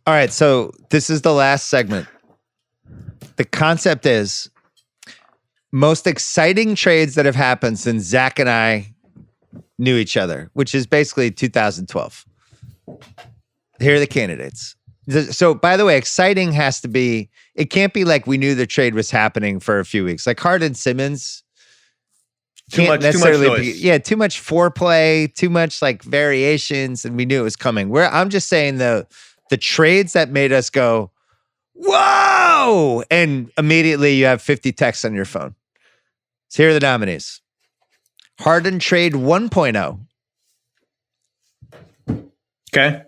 All right, so this is the last segment. The concept is most exciting trades that have happened since Zach and I knew each other, which is basically 2012. Here are the candidates. So, by the way, exciting has to be, it can't be like we knew the trade was happening for a few weeks. Like Harden Simmons. Too much noise. Too much foreplay, too much like variations, and we knew it was coming. I'm just saying the trades that made us go, whoa! And immediately you have 50 texts on your phone. So here are the nominees. Harden trade 1.0. Okay.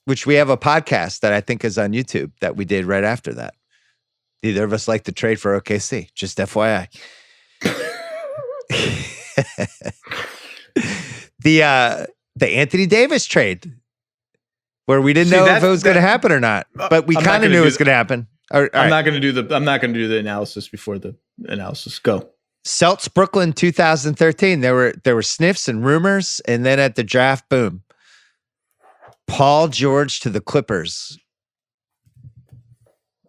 Which we have a podcast that I think is on YouTube that we did right after that. Neither of us like to trade for OKC, just FYI. The Anthony Davis trade, where we didn't know if it was going to happen or not, but we kind of knew it was going to happen. I'm not going to do the analysis before the analysis. Go. Celtics Brooklyn 2013. There were sniffs and rumors, and then at the draft, boom. Paul George to the Clippers,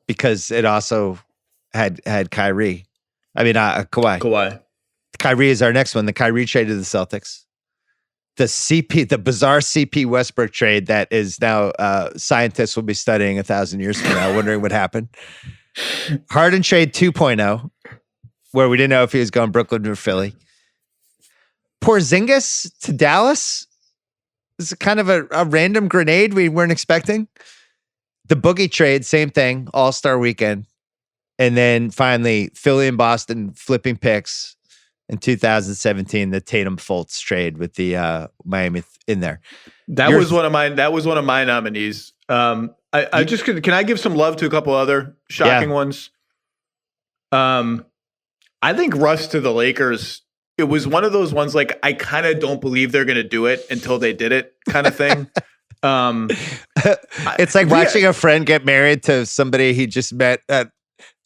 because it also had Kyrie. I mean, Kawhi. Kyrie is our next one. The Kyrie trade to the Celtics. The bizarre CP Westbrook trade that is now scientists will be studying 1,000 years from now, wondering what happened. Harden trade 2.0, where we didn't know if he was going Brooklyn or Philly. Porzingis to Dallas. This is kind of a random grenade we weren't expecting. The Boogie trade, same thing, All-Star weekend. And then finally, Philly and Boston flipping picks in 2017, the Tatum Fultz trade with the Miami in there. That was one of my nominees. Can I give some love to a couple other shocking ones? I think Russ to the Lakers. It was one of those ones like I kind of don't believe they're going to do it until they did it, kind of thing. It's like watching a friend get married to somebody he just met at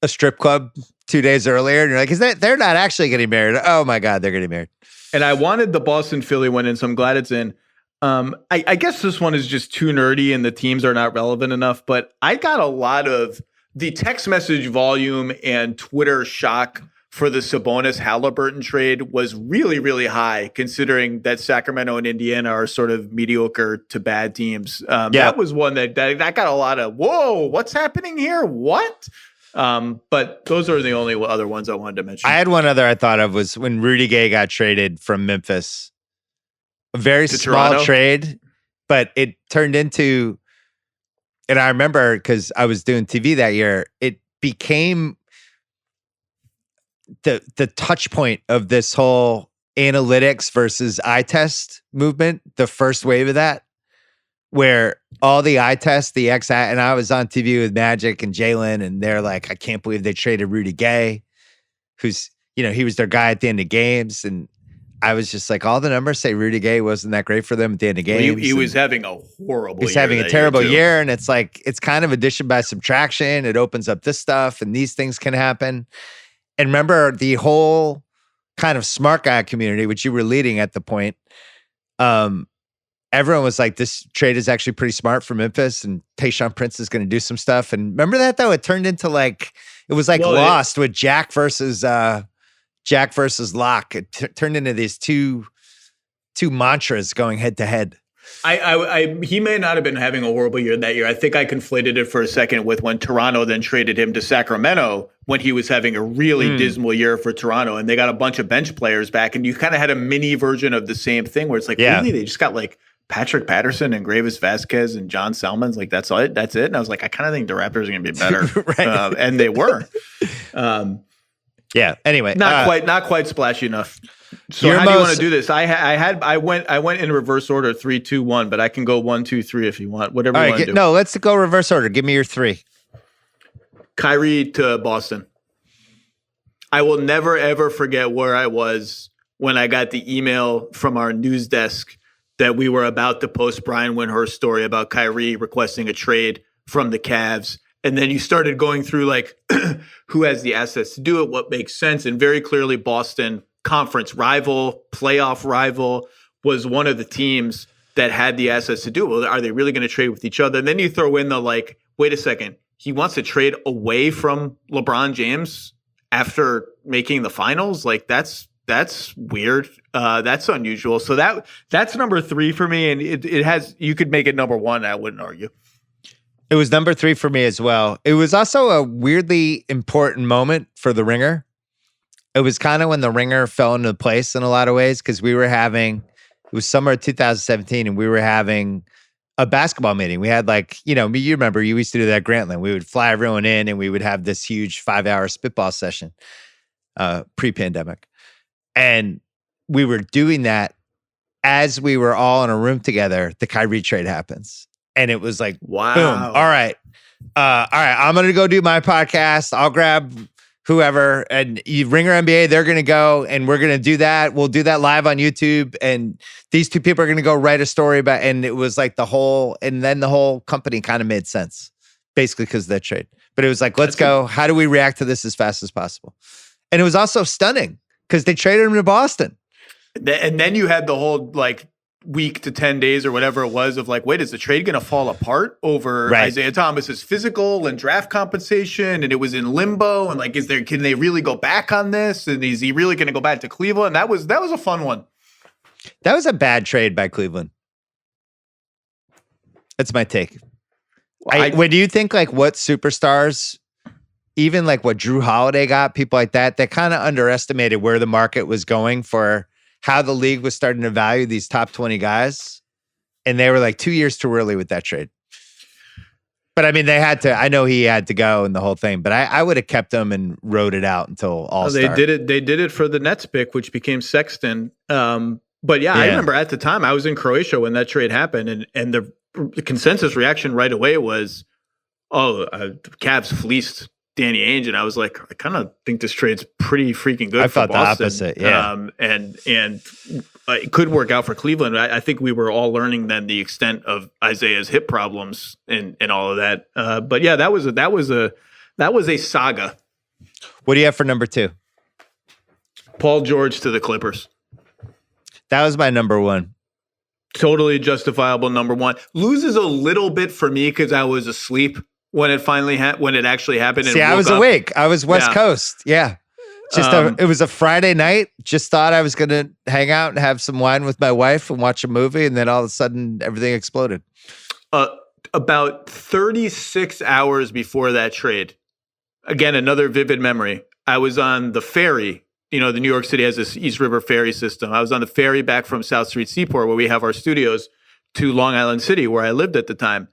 a strip club 2 days earlier, and you're like, they're not actually getting married. Oh my God, they're getting married. And I wanted the Boston Philly one in, so I'm glad it's in. I guess this one is just too nerdy and the teams are not relevant enough, but I got a lot of the text message volume and Twitter shock for the Sabonis Halliburton trade was really, really high, considering that Sacramento and Indiana are sort of mediocre to bad teams. That was one that got a lot of, whoa, what's happening here? What? But those are the only other ones I wanted to mention. I had one other I thought of was when Rudy Gay got traded from Memphis. A very small Toronto trade, but it turned into, and I remember because I was doing TV that year, it became the touch point of this whole analytics versus eye test movement, the first wave of that, where all the eye tests, and I was on TV with Magic and Jalen, and they're like, I can't believe they traded Rudy Gay, who's, he was their guy at the end of games. And I was just like, all the numbers say Rudy Gay wasn't that great for them at the end of games. He was having a horrible year. He's having a terrible year. And it's like, it's kind of addition by subtraction. It opens up this stuff and these things can happen. And remember the whole kind of smart guy community, which you were leading at the point. Everyone was like, this trade is actually pretty smart for Memphis, and Tayshaun Prince is going to do some stuff. And remember that though? It turned into Lost with Jack versus Locke. It turned into these two mantras going head to head. He may not have been having a horrible year that year. I think I conflated it for a second with when Toronto then traded him to Sacramento when he was having a really dismal year for Toronto, and they got a bunch of bench players back, and you kind of had a mini version of the same thing where it's like, really, they just got like Patrick Patterson and Gravis Vasquez and John Salmons, like that's it. And I was like, I kind of think the Raptors are going to be better, right. And they were. Anyway, not quite splashy enough. So how do you want to do this? I went in reverse order 3, 2, 1, but I can go 1, 2, 3 if you want. Whatever you want to do. No, let's go reverse order. Give me your 3. Kyrie to Boston. I will never ever forget where I was when I got the email from our news desk that we were about to post Brian Windhorst's story about Kyrie requesting a trade from the Cavs. And then you started going through like who has the assets to do it, what makes sense. And very clearly Boston, conference rival, playoff rival, was one of the teams. that had the assets to do it. Well, are they really going to trade with each other? And then you throw in the like, wait a second, he wants to trade away from LeBron James after making the finals. Like that's weird. That's unusual. So that's number 3 for me. And it has, you could make it number 1. I wouldn't argue. It was number 3 for me as well. It was also a weirdly important moment for the Ringer. It was kind of when the Ringer fell into place in a lot of ways, because it was summer of 2017 and we were having a basketball meeting. We had you remember you used to do that at Grantland. We would fly everyone in and we would have this huge 5-hour spitball session pre-pandemic. And we were doing that as we were all in a room together. The Kyrie trade happens. And it was like, wow. Boom. All right. I'm going to go do my podcast. I'll grab whoever, and Ringer NBA, they're going to go and we're going to do that. We'll do that live on YouTube. And these 2 people are going to go write a story about, and it was like the whole company kind of made sense basically because of that trade. But it was like, let's go. How do we react to this as fast as possible? And it was also stunning because they traded him to Boston. And then you had the whole week to 10 days or whatever it was of wait, is the trade going to fall apart over Isaiah Thomas's physical and draft compensation? And it was in limbo. And can they really go back on this? And is he really going to go back to Cleveland? That was a fun one. That was a bad trade by Cleveland. That's my take. When do you think what superstars, even what Drew Holiday got, people like that kind of underestimated where the market was going for how the league was starting to value these top 20 guys. And they were 2 years too early with that trade. But I mean, they had to, I know he had to go and the whole thing, but I would have kept him and rode it out until All-Star. They did it for the Nets pick, which became Sexton. But yeah, I remember at the time I was in Croatia when that trade happened, and the consensus reaction right away was, the Cavs fleeced Danny Ainge, and I was like, I kind of think this trade's pretty freaking good. I thought the opposite, and it could work out for Cleveland. I think we were all learning then the extent of Isaiah's hip problems and all of that. But yeah, that was a saga. What do you have for number 2? Paul George to the Clippers. That was my number 1. Totally justifiable number 1. Loses a little bit for me because I was asleep when it finally when it actually happened. See, I was awake. I was West Coast. Yeah. It was a Friday night. Just thought I was going to hang out and have some wine with my wife and watch a movie. And then all of a sudden everything exploded. About 36 hours before that trade, again, another vivid memory. I was on the ferry. The New York City has this East River ferry system. I was on the ferry back from South Street Seaport, where we have our studios, to Long Island City, where I lived at the time.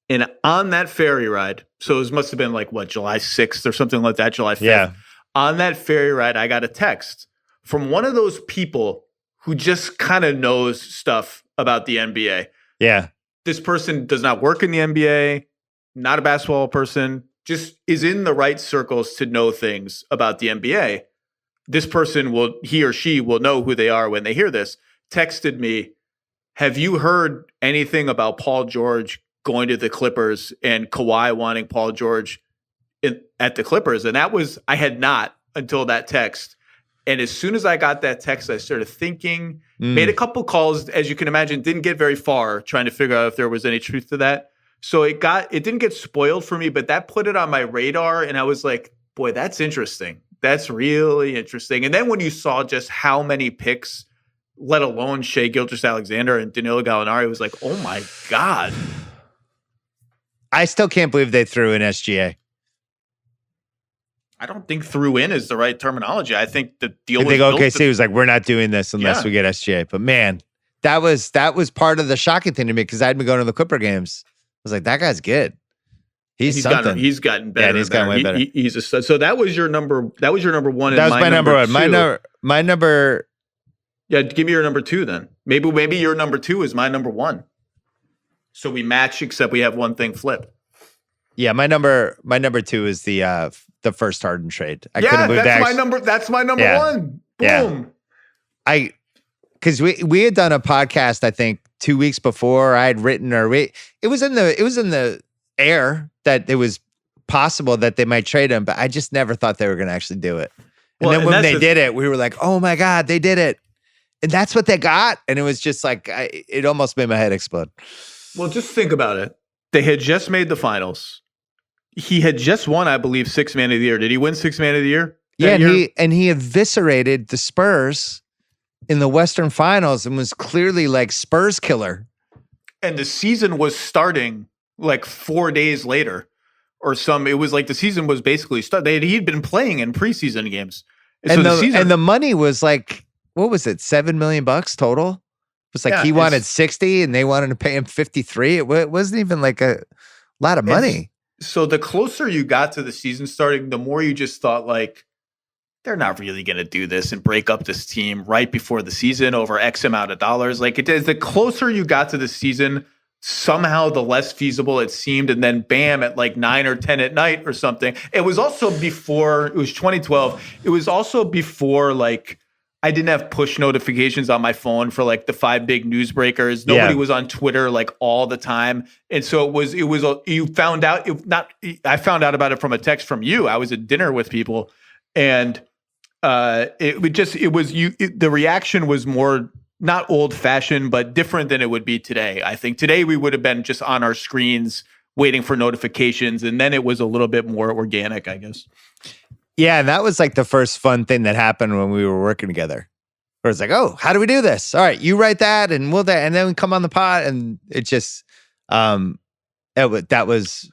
And on that ferry ride, so it must have been July 6th or something like that, July 5th. Yeah. On that ferry ride, I got a text from one of those people who just kind of knows stuff about the NBA. Yeah. This person does not work in the NBA, not a basketball person, just is in the right circles to know things about the NBA. This person he or she will know who they are when they hear this. Texted me, have you heard anything about Paul George going to the Clippers and Kawhi wanting Paul George at the Clippers? And I had not until that text. And as soon as I got that text, I started thinking, made a couple calls, as you can imagine, didn't get very far trying to figure out if there was any truth to that. So it didn't get spoiled for me, but that put it on my radar. And I was like, boy, that's interesting. That's really interesting. And then when you saw just how many picks, let alone Shai Gilgeous-Alexander and Danilo Gallinari, it was like, oh my God. I still can't believe they threw in SGA. I don't think threw in is the right terminology. I think the deal was OKC was like, we're not doing this unless we get SGA. But man, that was part of the shocking thing to me, because I'd been going to the Clipper games. I was like, that guy's good. He's something. He's gotten better. Yeah, he's gotten way better. He's a stud. So that was your number. That was your number 1. That was my number 1. My number. Yeah, give me your number 2 then. Maybe your number 2 is my number 1. So we match, except we have one thing flipped. Yeah, my number 2 is the first Harden trade. I couldn't believe that. That's my number 1. Boom. Yeah. Because we had done a podcast, I think 2 weeks before. I had written it was in the air that it was possible that they might trade him, but I just never thought they were going to actually do it. And then when they did it, we were like, oh my God, they did it. And that's what they got. And it was just like, it almost made my head explode. Well, just think about it. They had just made the finals. He had just won, I believe, Sixth Man of the Year. Did he win Sixth Man of the Year? Yeah, and he eviscerated the Spurs in the Western Finals and was clearly like Spurs killer. And the season was starting like 4 days later or some. It was like the season was basically started. He'd been playing in preseason games. And, the money was like, what was it, $7 million total? It was like he wanted 60 and they wanted to pay him 53. It wasn't even like a lot of money. So the closer you got to the season starting, the more you just thought like, they're not really going to do this and break up this team right before the season over X amount of dollars. Like it is, the closer you got to the season, somehow the less feasible it seemed. And then bam, at like 9 or 10 at night or something. It was also before, it was 2012. It was also before like, I didn't have push notifications on my phone for like the 5 big newsbreakers. Nobody was on Twitter like all the time. And so you found out, I found out about it from a text from you. I was at dinner with people and the reaction was more not old fashioned, but different than it would be today. I think today we would have been just on our screens waiting for notifications. And then it was a little bit more organic, I guess. Yeah. And that was like the first fun thing that happened when we were working together. Where it's like, oh, how do we do this? All right, you write that and we'll that. And then we come on the pod and it just, that was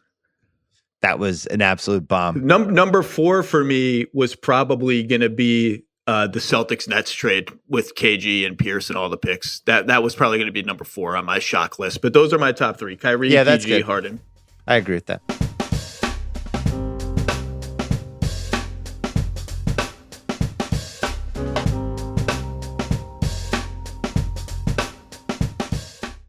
an absolute bomb. Number 4 for me was probably going to be the Celtics Nets trade with KG and Pierce and all the picks. That was probably going to be number 4 on my shock list. But those are my top 3: Kyrie, PG, Harden. I agree with that.